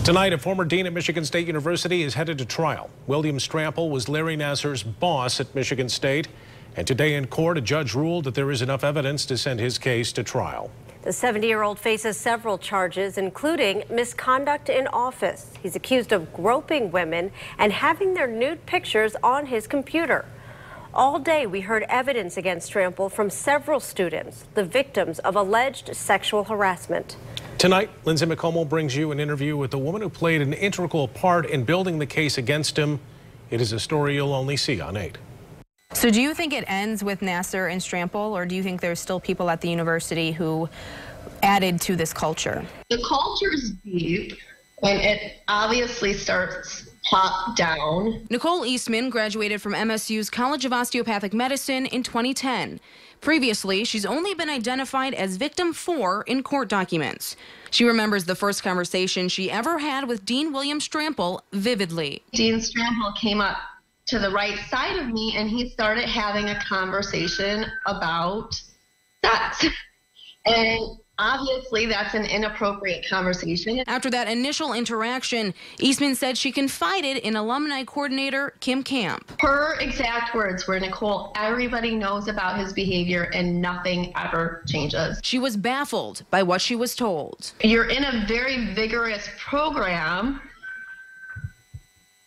Tonight, a former dean at Michigan State University is headed to trial. William Strampel was Larry Nassar's boss at Michigan State. And today in court, a judge ruled that there is enough evidence to send his case to trial. The 70-year-old faces several charges, including misconduct in office. He's accused of groping women and having their nude pictures on his computer. All day, we heard evidence against Strampel from several students, the victims of alleged sexual harassment. Tonight, Lindsay McComo brings you an interview with the woman who played an integral part in building the case against him. It is a story you'll only see on 8. So do you think it ends with Nassar and Strampel, or do you think there's still people at the university who added to this culture? The culture is deep, and it obviously starts top down. Nicole Eastman graduated from MSU's College of Osteopathic Medicine in 2010. Previously, she's only been identified as victim 4 in court documents. She remembers the first conversation she ever had with Dean William Strampel vividly. Dean Strampel came up to the right side of me and he started having a conversation about sex. And obviously that's an inappropriate conversation. After that initial interaction, Eastman said she confided in alumni coordinator Kim Camp. Her exact words were, "Nicole, everybody knows about his behavior and nothing ever changes." She was baffled by what she was told. You're in a very vigorous program.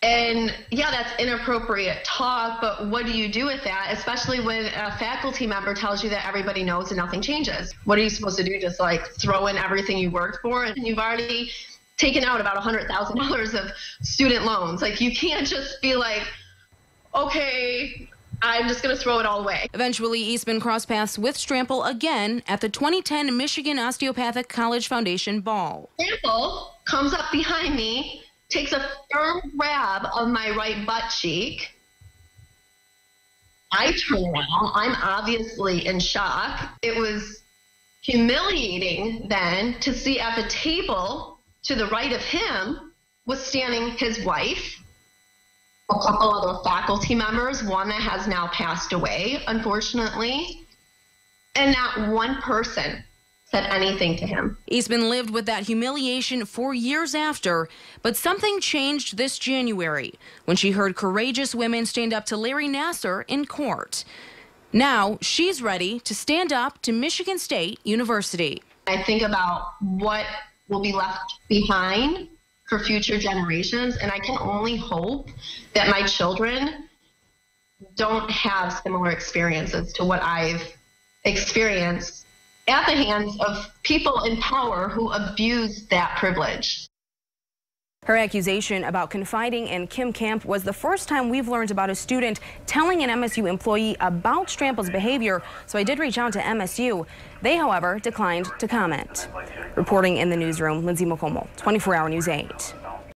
And yeah, that's inappropriate talk, but what do you do with that, especially when a faculty member tells you that everybody knows and nothing changes? What are you supposed to do, just like throw in everything you worked for? And you've already taken out about $100,000 of student loans. Like, you can't just be like, okay, I'm just going to throw it all away. Eventually, Eastman crossed paths with Strampel again at the 2010 Michigan Osteopathic College Foundation ball. Strampel comes up behind me, takes a firm grab of my right butt cheek. I turn around. I'm obviously in shock. It was humiliating then to see at the table to the right of him was standing his wife, a couple other faculty members, one that has now passed away, unfortunately, and not one person said anything to him. Eastman lived with that humiliation for years after, but something changed this January when she heard courageous women stand up to Larry Nassar in court. Now she's ready to stand up to Michigan State University. I think about what will be left behind for future generations, and I can only hope that my children don't have similar experiences to what I've experienced at the hands of people in power who abuse that privilege. Her accusation about confiding in Kim Camp was the first time we've learned about a student telling an MSU employee about Strampel's behavior, so I did reach out to MSU. They, however, declined to comment. Reporting in the newsroom, Lindsay McComo, 24 Hour News 8.